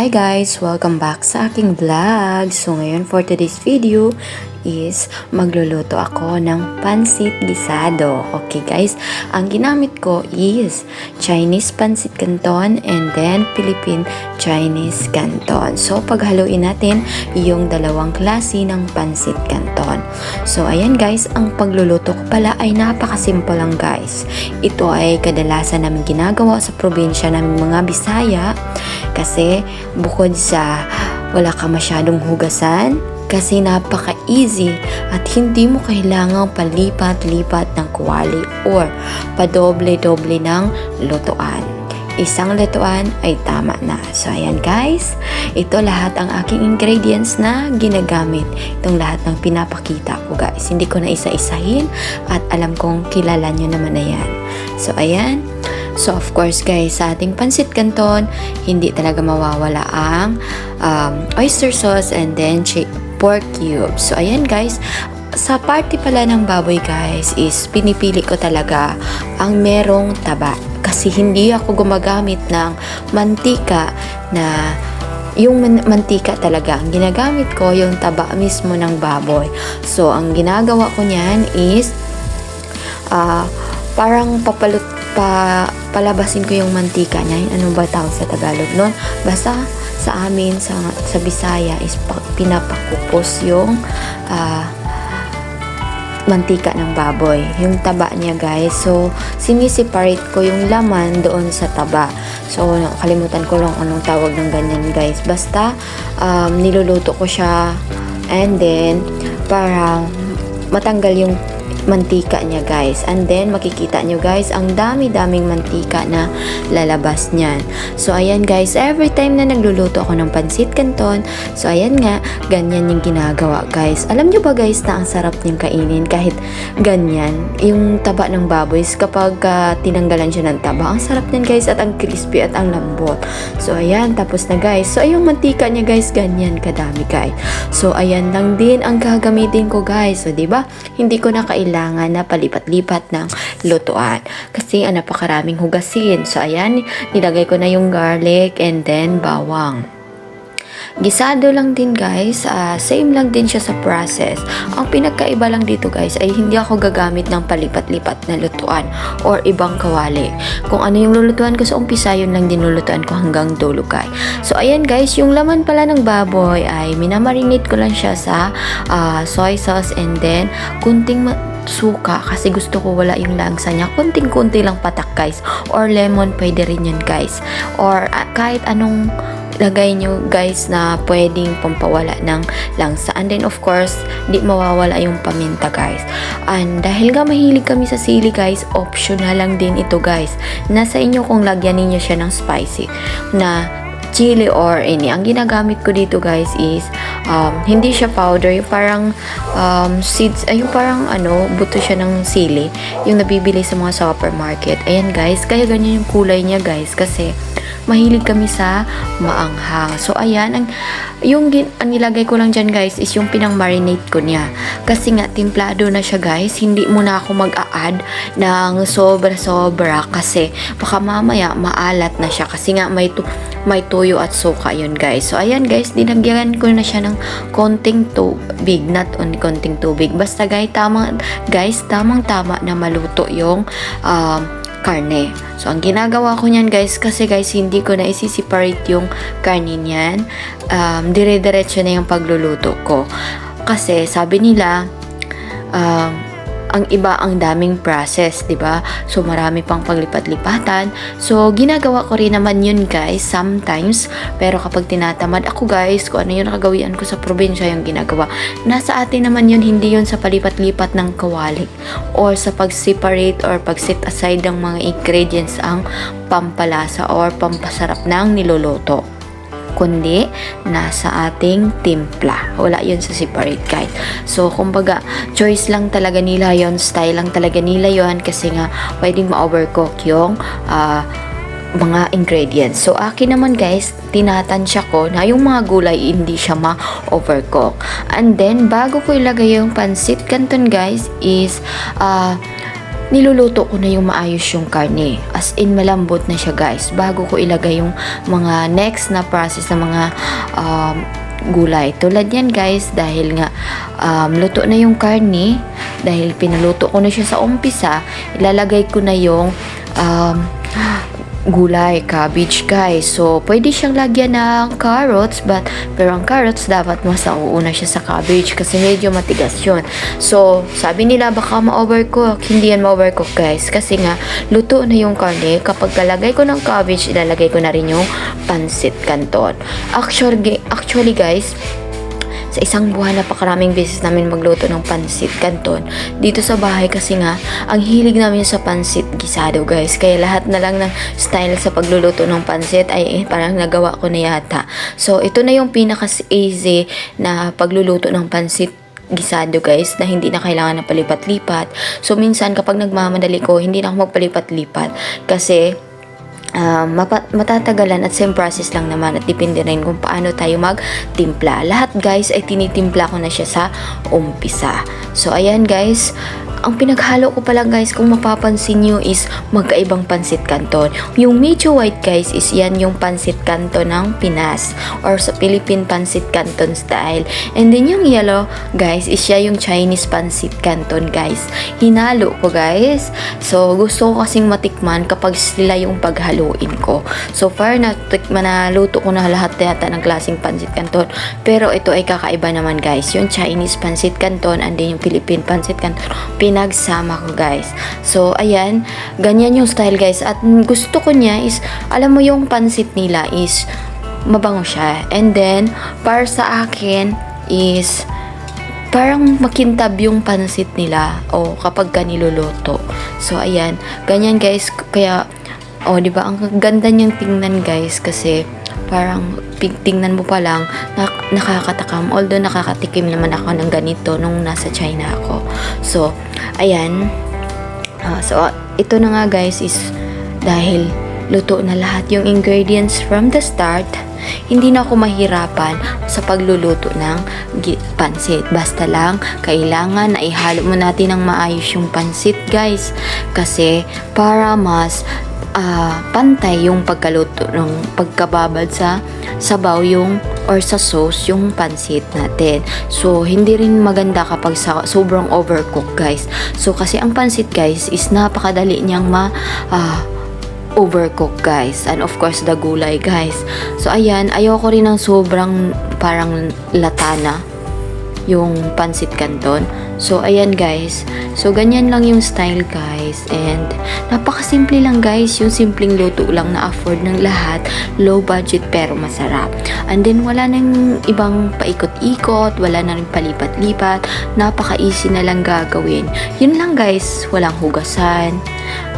Hi guys! Welcome back sa aking vlog. So ngayon for today's video is magluluto ako ng pansit gisado. Okay guys, ang ginamit ko is Chinese pansit canton and then Philippine Chinese canton. So paghaluin natin yung dalawang klase ng pansit canton. So ayan guys, ang pagluluto ko pala ay napakasimple lang guys. Ito ay kadalasan namin ginagawa sa probinsya namin mga Bisaya kasi bukod sa wala ka masyadong hugasan, kasi napaka-easy at hindi mo kailangang palipat-lipat ng kuwali or padoble-doble ng lutuan. Isang lutuan ay tama na. So, ayan guys. Ito lahat ang aking ingredients na ginagamit. Itong lahat ng pinapakita ko guys. Hindi ko na isa-isahin at alam kong kilala nyo naman na yan. So, ayan. So, of course guys, sa ating pansit canton, hindi talaga mawawala ang oyster sauce and then pork cubes. So, ayan guys, sa party pala ng baboy guys is pinipili ko talaga ang merong taba. Kasi hindi ako gumagamit ng mantika na yung mantika talaga. Ang ginagamit ko yung taba mismo ng baboy. So, ang ginagawa ko niyan is parang palabasin ko yung mantika niya. Ano ba tawag sa Tagalog nun? Basta sa amin, sa Bisaya is pinapakupos yung mantika ng baboy. Yung taba niya guys. So, siniseparate ko yung laman doon sa taba. So, kalimutan ko lang anong tawag ng ganyan guys. Basta, niluluto ko siya and then, parang matanggal yung mantika niya guys. And then makikita nyo guys ang dami-daming mantika na lalabas niyan. So ayan guys, every time na nagluluto ako ng pansit canton, so ayan nga, ganyan yung ginagawa guys. Alam nyo ba guys na ang sarap niyang kainin kahit ganyan, yung taba ng baboy kapag tinanggalan siya ng taba, ang sarap niyan guys at ang crispy at ang lambot. So ayan, tapos na guys. So ayong mantika niya guys, ganyan kadami guys. So ayan lang din ang gagamitin ko guys. So diba, hindi ko na kailangan na palipat-lipat ng lutuan kasi napakaraming hugasin. So ayan, nilagay ko na yung garlic and then bawang. Gisado lang din guys, same lang din siya sa process. Ang pinagkaiba lang dito guys ay hindi ako gagamit ng palipat-lipat na lutuan or ibang kawali. Kung ano yung lulutuan ko sa umpisa, yun lang din lulutuan ko hanggang dulo guys. So ayan guys, yung laman pala ng baboy ay minamarinate ko lang siya sa soy sauce and then kunting suka kasi gusto ko wala yung langsa niya. Kunting-kunti lang patak guys, or lemon pwede rin yan guys, or kahit anong lagay nyo guys na pwedeng pampawala ng langsa. And then of course, di mawawala yung paminta guys. And dahil nga mahilig kami sa sili guys, optional lang din ito guys. Nasa inyo kung lagyan ninyo siya ng spicy na chili or any. Ang ginagamit ko dito guys is hindi siya powder, yung parang seeds, ay yung parang buto siya ng sili, yung nabibili sa mga supermarket. Ayan guys, kaya ganyan yung kulay niya guys kasi mahilig kami sa maanghang. So ayan, ang nilagay ko lang dyan guys is yung pinang-marinate ko niya. Kasi nga timplado na siya guys, hindi mo na ako mag-a-add ng sobra-sobra kasi baka mamaya maalat na siya kasi nga may tuyo at suka yun guys. So ayan guys, dinagyan ko na siya ng konting tubig, not only konting tubig. Basta guys, tamang-tama na maluto yung karne. So, ang ginagawa ko niyan guys, kasi guys, hindi ko na isi-separate yung karne niyan. Dire-diretso na yung pagluluto ko. Kasi, sabi nila, ang iba ang daming process, 'di ba? So marami pang paglipat-lipatan. So ginagawa ko rin naman 'yun, guys, sometimes. Pero kapag tinatamad ako, guys, kung ano 'yung nakagawian ko sa probinsya 'yung ginagawa. Nasa atin naman 'yun, hindi 'yun sa palipat-lipat ng kawali or sa pag-separate or pag-set aside ng mga ingredients ang pampalasa or pampasarap ng niluluto, kundi nasa ating timpla. Wala yun sa separate guys. So, kumbaga, choice lang talaga nila yon, style lang talaga nila yon kasi nga pwedeng ma-overcook yung mga ingredients. So, akin naman guys, tinatansya ko na yung mga gulay hindi siya ma-overcook. And then, bago ko ilagay yung pansit canton guys is niluluto ko na yung maayos yung karne. As in, malambot na siya guys. Bago ko ilagay yung mga next na process na mga gulay. Tulad yan guys, dahil nga luto na yung karne, dahil pinaluto ko na siya sa umpisa, ilalagay ko na yung gulay, cabbage guys. So, pwede siyang lagyan ng carrots, pero ang carrots dapat mas nauuna siya sa cabbage kasi medyo matigas yun. So, sabi nila baka ma-overcook. Hindi yan ma-overcook guys kasi nga, luto na yung karne. Kapag kalagay ko ng cabbage, ilalagay ko na rin yung pansit canton. Actually guys, sa isang buwan napakaraming beses namin magluto ng pansit canton dito sa bahay kasi nga ang hilig namin sa pansit gisado guys, kaya lahat na lang ng style sa pagluluto ng pansit ay parang nagawa ko na yata. So ito na yung pinaka easy na pagluluto ng pansit gisado guys, na hindi na kailangan na palipat-lipat. So minsan kapag nagmamadali ko, hindi na ako magpalipat-lipat kasi matatagalan at same process lang naman at depende rin kung paano tayo magtimpla. Lahat guys ay tinitimpla ko na siya sa umpisa. So ayan guys, ang pinaghalo ko pa lang guys, kung mapapansin nyo is magkaibang pansit canton. Yung medyo white guys is yan yung pansit canton ng Pinas or sa Philippine pansit canton style. And then yung yellow guys is siya yung Chinese pansit canton guys. Hinalo ko guys. So gusto ko kasing matikman kapag sila yung paghaluin ko. So far naluto ko na lahat yata ng klaseng pansit canton. Pero ito ay kakaiba naman guys. Yung Chinese pansit canton and then yung Philippine pansit canton pinagsama ko guys. So ayan, ganyan yung style guys. At gusto ko niya is, alam mo yung pansit nila is mabango siya. And then para sa akin is parang makintab yung pansit nila o kapag niluluto. So ayan, ganyan guys. Kaya di ba ang ganda niyang tingnan guys kasi parang tingnan mo pa lang nakakatakam, although nakakatikim naman ako ng ganito nung nasa China ako. So ayan, so ito na nga guys is dahil luto na lahat yung ingredients from the start, hindi na ako mahirapan sa pagluluto ng pansit. Basta lang kailangan na ihalo mo natin ng maayos yung pansit guys, kasi para mas pantay yung pagkaluto ng pagkababad sa sabaw yung or sa sauce yung pansit natin. So hindi rin maganda kapag sobrang overcook guys. So kasi ang pansit guys is napakadali niyang overcook guys, and of course the gulay guys. So ayan, ayoko rin ng sobrang parang latana yung pansit canton. So ayan guys, so ganyan lang yung style guys, and napakasimple lang guys, yung simpleng luto lang na afford ng lahat, low budget pero masarap. And then wala nang ibang paikot-ikot, wala na rin palipat-lipat, napaka-easy na lang gagawin. Yun lang guys, walang hugasan.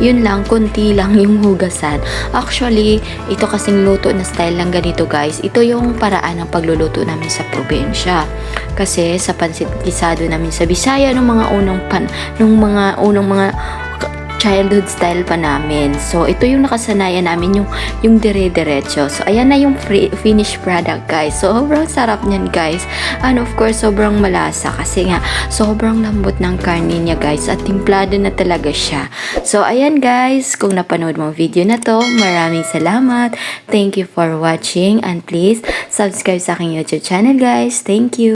Yun lang, konti lang yung hugasan. Actually, ito kasing luto na style lang ganito guys, ito yung paraan ng pagluluto namin sa probinsya. Kasi sa pansit gisado namin sa Bisaya nung mga unang mga childhood style pa namin. So ito yung nakasanayan namin, yung dire-diretso. So ayan na yung finished product guys. So sobrang sarap niyan guys. And of course sobrang malasa kasi nga sobrang lambot ng karne niya guys, at timplado na talaga siya. So ayan guys, kung napanood mo ang video na to, maraming salamat. Thank you for watching, and please subscribe sa aking YouTube channel guys. Thank you.